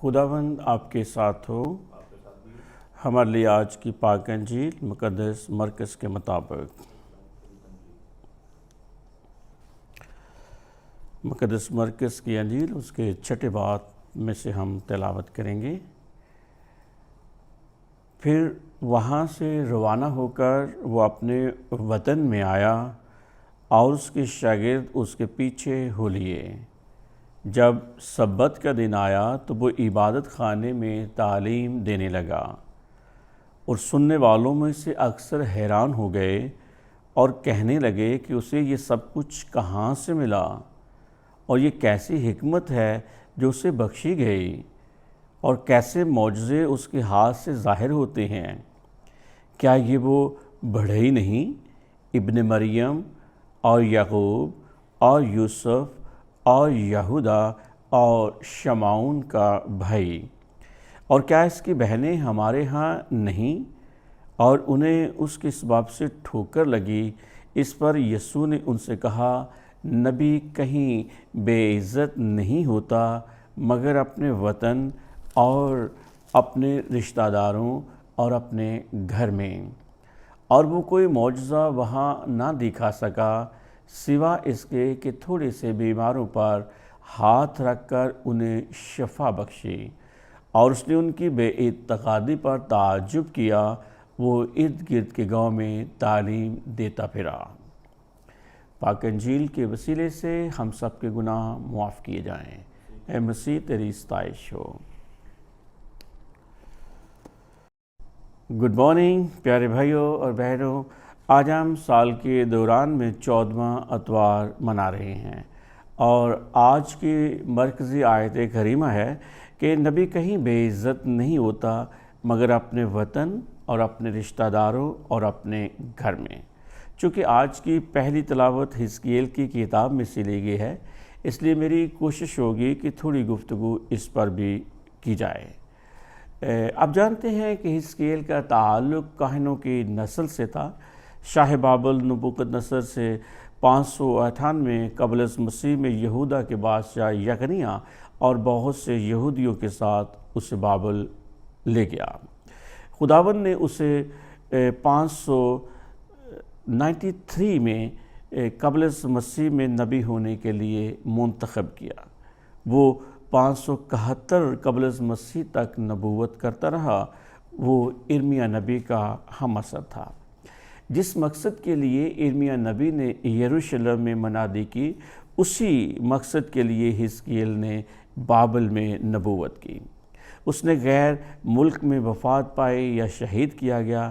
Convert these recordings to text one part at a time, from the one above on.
خداوند آپ کے ساتھ ہو۔ ہمارے لیے آج کی پاک انجیل مقدس مرکز کے مطابق مقدس مرکز کی انجیل اس کے چھٹے باب میں سے ہم تلاوت کریں گے۔ پھر وہاں سے روانہ ہو کر وہ اپنے وطن میں آیا اور اس کے شاگرد اس کے پیچھے ہو لیے۔ جب سبت کا دن آیا تو وہ عبادت خانے میں تعلیم دینے لگا، اور سننے والوں میں سے اکثر حیران ہو گئے اور کہنے لگے کہ اسے یہ سب کچھ کہاں سے ملا، اور یہ کیسی حکمت ہے جو اسے بخشی گئی، اور کیسے معجزے اس کے ہاتھ سے ظاہر ہوتے ہیں۔ کیا یہ وہ بڑھئی نہیں، ابن مریم اور یعقوب اور یوسف اور یہودا اور شمعون کا بھائی؟ اور کیا اس کی بہنیں ہمارے ہاں نہیں؟ اور انہیں اس کے سبب سے ٹھوکر لگی۔ اس پر یسوع نے ان سے کہا، نبی کہیں بے عزت نہیں ہوتا مگر اپنے وطن اور اپنے رشتہ داروں اور اپنے گھر میں۔ اور وہ کوئی معجزہ وہاں نہ دکھا سکا سوا اس کے کہ تھوڑے سے بیماروں پر ہاتھ رکھ کر انہیں شفا بخشی۔ اور اس نے ان کی بے اعتقادی پر تعجب کیا۔ وہ ارد گرد کے گاؤں میں تعلیم دیتا پھرا۔ پاک انجیل کے وسیلے سے ہم سب کے گناہ معاف کیے جائیں۔ اے مسیح تیری ستائش ہو۔ گڈ مارننگ پیارے بھائیوں اور بہنوں، آج ہم سال کے دوران میں 14واں اتوار منا رہے ہیں، اور آج کی مرکزی آیت کریمہ ہے کہ نبی کہیں بے عزت نہیں ہوتا مگر اپنے وطن اور اپنے رشتہ داروں اور اپنے گھر میں۔ چونکہ آج کی پہلی تلاوت حزقیل کی کتاب میں سے لی گئی ہے، اس لیے میری کوشش ہوگی کہ تھوڑی گفتگو اس پر بھی کی جائے۔ آپ جانتے ہیں کہ حزقیل کا تعلق کاہنوں کی نسل سے تھا۔ شاہ بابل نبوکدنصر سے 598 قبل از مسیح میں یہودا کے بادشاہ یکنیہ اور بہت سے یہودیوں کے ساتھ اسے بابل لے گیا۔ خداوند نے اسے 593 میں قبل از مسیح میں نبی ہونے کے لیے منتخب کیا۔ وہ 571 قبل از مسیح تک نبوت کرتا رہا۔ وہ ارمیا نبی کا ہم اثر تھا۔ جس مقصد کے لیے ارمیا نبی نے یروشلم میں منادی کی، اسی مقصد کے لیے حزقیل نے بابل میں نبوت کی۔ اس نے غیر ملک میں وفات پائی یا شہید کیا گیا،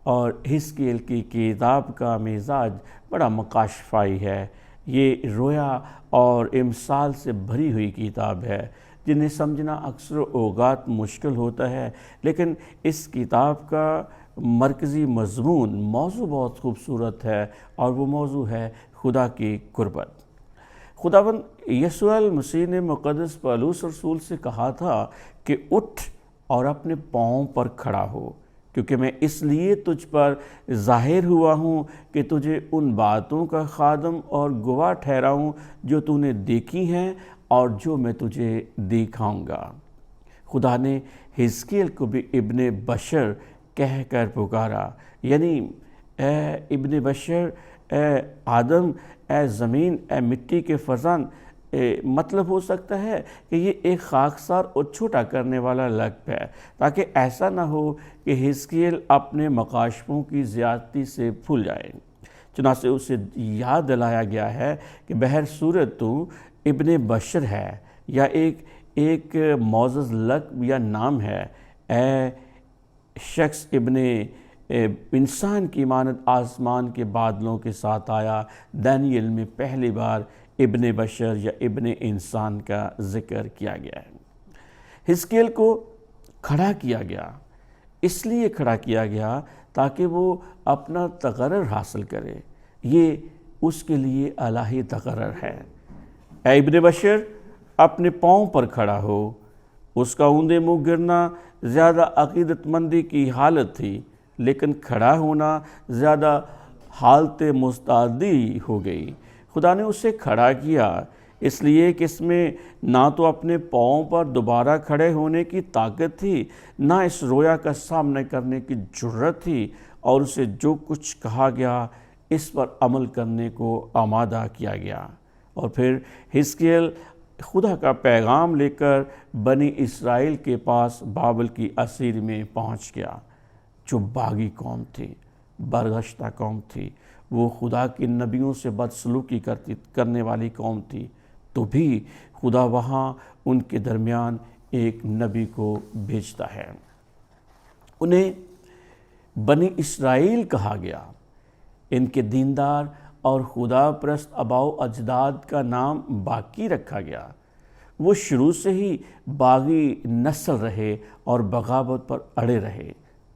اور حزقیل کی کتاب کا مزاج بڑا مکاشفائی ہے۔ یہ رویا اور امثال سے بھری ہوئی کتاب ہے جنہیں سمجھنا اکثر اوقات مشکل ہوتا ہے، لیکن اس کتاب کا مرکزی مضمون موضوع بہت خوبصورت ہے، اور وہ موضوع ہے خدا کی قربت۔ خداوند یسوع المسیح نے مقدس پولس رسول سے کہا تھا کہ اٹھ اور اپنے پاؤں پر کھڑا ہو، کیونکہ میں اس لیے تجھ پر ظاہر ہوا ہوں کہ تجھے ان باتوں کا خادم اور گواہ ٹھہراؤں جو تو نے دیکھی ہیں اور جو میں تجھے دکھاؤں گا۔ خدا نے حزقیل کو بھی ابن بشر کہہ کر پکارا، یعنی اے ابن بشر، اے آدم، اے زمین، اے مٹی کے فرزند۔ مطلب ہو سکتا ہے کہ یہ ایک خاکسار اور چھوٹا کرنے والا لقب ہے، تاکہ ایسا نہ ہو کہ حزقیل اپنے مکاشفوں کی زیادتی سے پھول جائے۔ چنانچہ اسے یاد دلایا گیا ہے کہ بہر صورت تو ابن بشر ہے، یا ایک معزز لقب یا نام ہے۔ اے شخص ابن انسان کی مانند آسمان کے بادلوں کے ساتھ آیا۔ دانیل میں پہلی بار ابن بشر یا ابن انسان کا ذکر کیا گیا ہے۔ حزقیل کو کھڑا کیا گیا، اس لیے کھڑا کیا گیا تاکہ وہ اپنا تقرر حاصل کرے۔ یہ اس کے لیے الہی تقرر ہے۔ اے ابن بشر، اپنے پاؤں پر کھڑا ہو۔ اس کا اوندے منہ گرنا زیادہ عقیدت مندی کی حالت تھی، لیکن کھڑا ہونا زیادہ حالت مستعدی ہو گئی۔ خدا نے اسے کھڑا کیا، اس لیے کہ اس میں نہ تو اپنے پاؤں پر دوبارہ کھڑے ہونے کی طاقت تھی، نہ اس رویا کا سامنا کرنے کی جرأت تھی، اور اسے جو کچھ کہا گیا اس پر عمل کرنے کو آمادہ کیا گیا۔ اور پھر حزقیل خدا کا پیغام لے کر بنی اسرائیل کے پاس بابل کی اسیری میں پہنچ گیا، جو باغی قوم تھی، برگشتہ قوم تھی، وہ خدا کے نبیوں سے بدسلوکی کرنے والی قوم تھی، تو بھی خدا وہاں ان کے درمیان ایک نبی کو بھیجتا ہے۔ انہیں بنی اسرائیل کہا گیا۔ ان کے دیندار اور خدا پرست آباء و اجداد کا نام باقی رکھا گیا۔ وہ شروع سے ہی باغی نسل رہے اور بغاوت پر اڑے رہے،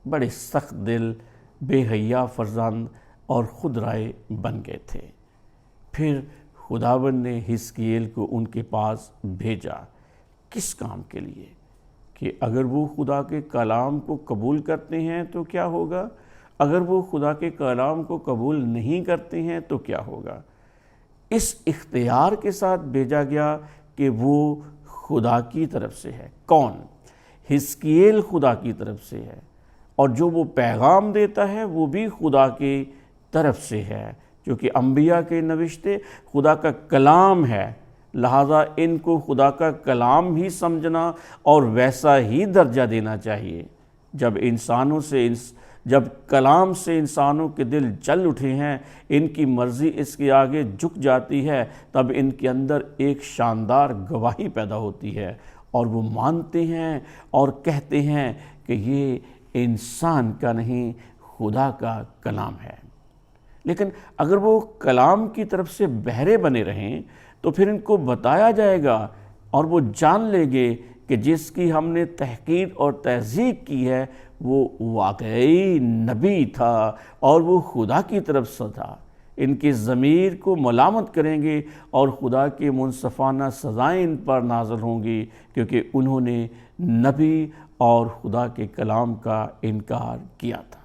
بڑے سخت دل، بے حیا فرزند اور خود رائے بن گئے تھے۔ پھر خداوند نے حزقیل کو ان کے پاس بھیجا، کس کام کے لیے؟ کہ اگر وہ خدا کے کلام کو قبول کرتے ہیں تو کیا ہوگا، اگر وہ خدا کے کلام کو قبول نہیں کرتے ہیں تو کیا ہوگا۔ اس اختیار کے ساتھ بھیجا گیا کہ وہ خدا کی طرف سے ہے۔ کون؟ حزقیل خدا کی طرف سے ہے، اور جو وہ پیغام دیتا ہے وہ بھی خدا کی طرف سے ہے، کیونکہ انبیاء کے نوشتے خدا کا کلام ہے، لہذا ان کو خدا کا کلام ہی سمجھنا اور ویسا ہی درجہ دینا چاہیے۔ جب کلام سے انسانوں کے دل جل اٹھے ہیں، ان کی مرضی اس کے آگے جھک جاتی ہے، تب ان کے اندر ایک شاندار گواہی پیدا ہوتی ہے، اور وہ مانتے ہیں اور کہتے ہیں کہ یہ انسان کا نہیں، خدا کا کلام ہے۔ لیکن اگر وہ کلام کی طرف سے بہرے بنے رہیں تو پھر ان کو بتایا جائے گا، اور وہ جان لیں گے کہ جس کی ہم نے تحقیر اور تہذیب کی ہے وہ واقعی نبی تھا اور وہ خدا کی طرف سے تھا۔ ان کی ضمیر کو ملامت کریں گے اور خدا کی منصفانہ سزائیں ان پر نازل ہوں گی، کیونکہ انہوں نے نبی اور خدا کے کلام کا انکار کیا تھا۔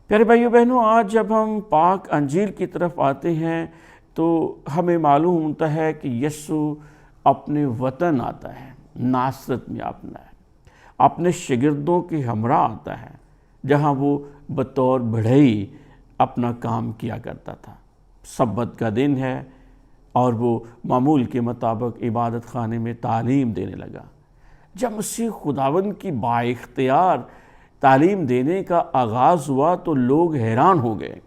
پیارے بھائیو بہنوں، آج جب ہم پاک انجیل کی طرف آتے ہیں تو ہمیں معلوم ہوتا ہے کہ یسوع اپنے وطن آتا ہے، ناصرت میں اپنے شاگردوں کے ہمراہ آتا ہے، جہاں وہ بطور بڑھئی اپنا کام کیا کرتا تھا۔ سبت کا دن ہے اور وہ معمول کے مطابق عبادت خانے میں تعلیم دینے لگا۔ جب مسیح خداوند کی بااختیار تعلیم دینے کا آغاز ہوا تو لوگ حیران ہو گئے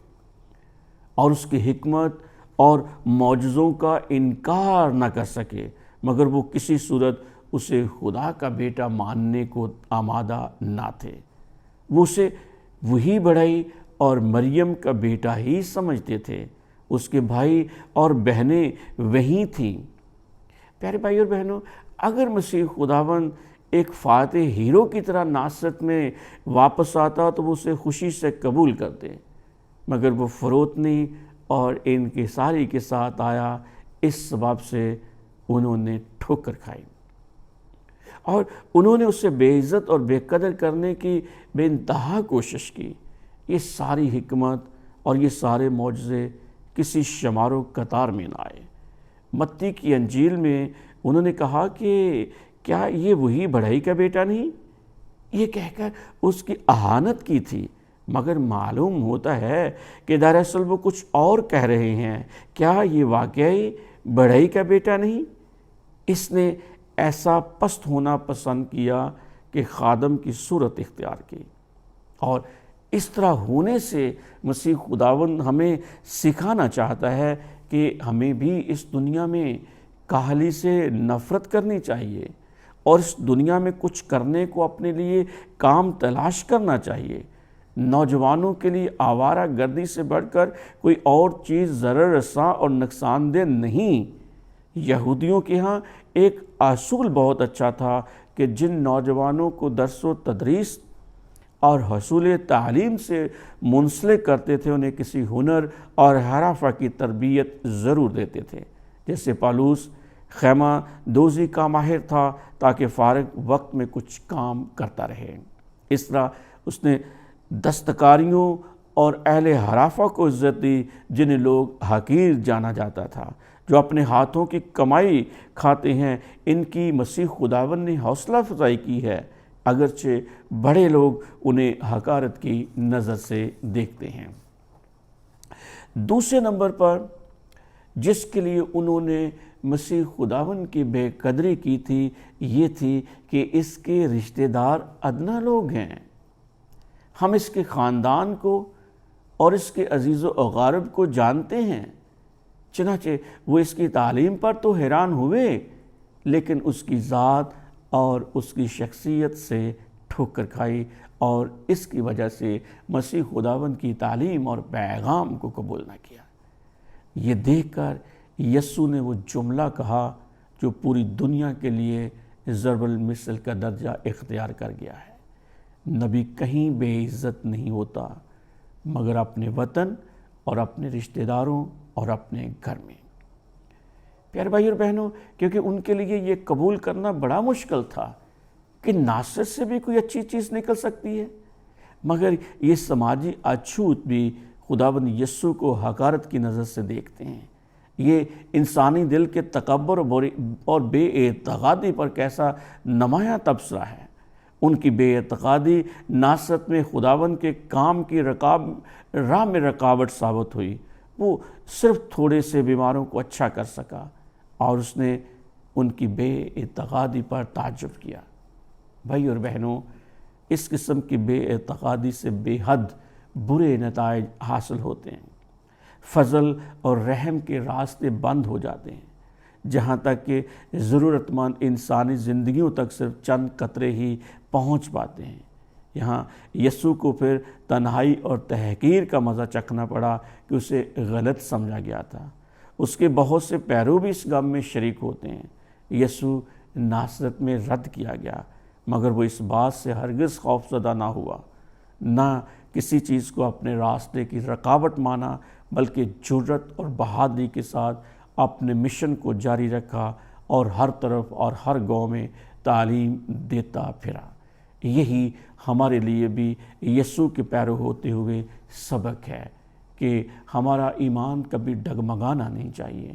اور اس کی حکمت اور معجزوں کا انکار نہ کر سکے، مگر وہ کسی صورت اسے خدا کا بیٹا ماننے کو آمادہ نہ تھے۔ وہ اسے وہی بڑھئی اور مریم کا بیٹا ہی سمجھتے تھے، اس کے بھائی اور بہنیں وہی تھیں۔ پیارے بھائی اور بہنوں، اگر مسیح خداوند ایک فاتح ہیرو کی طرح ناصرت میں واپس آتا تو وہ اسے خوشی سے قبول کرتے، مگر وہ فروتنی اور انکساری کے ساتھ آیا، اس سبب سے انہوں نے ٹھوکر کھائی اور انہوں نے اسے بے عزت اور بے قدر کرنے کی بے انتہا کوشش کی۔ یہ ساری حکمت اور یہ سارے معجزے کسی شمار و قطار میں نہ آئے۔ متی کی انجیل میں انہوں نے کہا کہ کیا یہ وہی بڑھئی کا بیٹا نہیں؟ یہ کہہ کر اس کی اہانت کی تھی، مگر معلوم ہوتا ہے کہ دراصل وہ کچھ اور کہہ رہے ہیں۔ کیا یہ واقعی بڑھئی کا بیٹا نہیں؟ اس نے ایسا پست ہونا پسند کیا کہ خادم کی صورت اختیار کی، اور اس طرح ہونے سے مسیح خداوند ہمیں سکھانا چاہتا ہے کہ ہمیں بھی اس دنیا میں کاہلی سے نفرت کرنی چاہیے اور اس دنیا میں کچھ کرنے کو اپنے لیے کام تلاش کرنا چاہیے۔ نوجوانوں کے لیے آوارہ گردی سے بڑھ کر کوئی اور چیز ضرر رساں اور نقصان دہ نہیں۔ یہودیوں کے ہاں ایک اصول بہت اچھا تھا کہ جن نوجوانوں کو درس و تدریس اور حصول تعلیم سے منسلک کرتے تھے انہیں کسی ہنر اور حرفہ کی تربیت ضرور دیتے تھے۔ جیسے پالوس خیمہ دوزی کا ماہر تھا تاکہ فارغ وقت میں کچھ کام کرتا رہے، اس طرح اس نے دستکاریوں اور اہل حرفہ کو عزت دی جنہیں لوگ حقیر جانا جاتا تھا۔ جو اپنے ہاتھوں کی کمائی کھاتے ہیں، ان کی مسیح خداوند نے حوصلہ افزائی کی ہے، اگرچہ بڑے لوگ انہیں حقارت کی نظر سے دیکھتے ہیں۔ دوسرے نمبر پر جس کے لیے انہوں نے مسیح خداوند کی بے قدری کی تھی، یہ تھی کہ اس کے رشتہ دار ادنا لوگ ہیں۔ ہم اس کے خاندان کو اور اس کے عزیز و اقارب کو جانتے ہیں، چنانچہ وہ اس کی تعلیم پر تو حیران ہوئے، لیکن اس کی ذات اور اس کی شخصیت سے ٹھوکر کھائی اور اس کی وجہ سے مسیح خداوند کی تعلیم اور پیغام کو قبول نہ کیا۔ یہ دیکھ کر یسوع نے وہ جملہ کہا جو پوری دنیا کے لیے ضرب المثل کا درجہ اختیار کر گیا ہے۔ نبی کہیں بے عزت نہیں ہوتا مگر اپنے وطن اور اپنے رشتہ داروں اور اپنے گھر میں۔ پیارے بھائی اور بہنوں، کیونکہ ان کے لیے یہ قبول کرنا بڑا مشکل تھا کہ ناصرت سے بھی کوئی اچھی چیز نکل سکتی ہے، مگر یہ سماجی اچھوت بھی خداوند یسوع کو حقارت کی نظر سے دیکھتے ہیں۔ یہ انسانی دل کے تکبر اور بے اعتقادی پر کیسا نمایاں تبصرہ ہے۔ ان کی بے اعتقادی ناصرت میں خداوند کے کام کی راہ میں رکاوٹ ثابت ہوئی۔ وہ صرف تھوڑے سے بیماروں کو اچھا کر سکا اور اس نے ان کی بے اعتقادی پر تعجب کیا۔ بھائی اور بہنوں، اس قسم کی بے اعتقادی سے بے حد برے نتائج حاصل ہوتے ہیں۔ فضل اور رحم کے راستے بند ہو جاتے ہیں، جہاں تک کہ ضرورت مند انسانی زندگیوں تک صرف چند قطرے ہی پہنچ پاتے ہیں۔ یہاں یسوع کو پھر تنہائی اور تحقیر کا مزہ چکھنا پڑا کہ اسے غلط سمجھا گیا تھا۔ اس کے بہت سے پیرو بھی اس غم میں شریک ہوتے ہیں۔ یسوع ناصرت میں رد کیا گیا، مگر وہ اس بات سے ہرگز خوفزدہ نہ ہوا، نہ کسی چیز کو اپنے راستے کی رکاوٹ مانا، بلکہ جرأت اور بہادری کے ساتھ اپنے مشن کو جاری رکھا اور ہر طرف اور ہر گاؤں میں تعلیم دیتا پھرا۔ یہی ہمارے لیے بھی یسوع کے پیرو ہوتے ہوئے سبق ہے کہ ہمارا ایمان کبھی ڈگمگانا نہیں چاہیے۔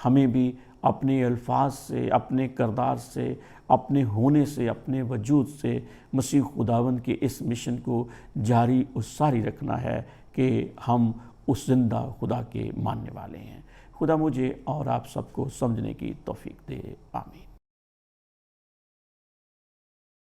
ہمیں بھی اپنے الفاظ سے، اپنے کردار سے، اپنے ہونے سے، اپنے وجود سے مسیح خداوند کے اس مشن کو جاری و ساری رکھنا ہے کہ ہم اس زندہ خدا کے ماننے والے ہیں۔ خدا مجھے اور آپ سب کو سمجھنے کی توفیق دے، آمین۔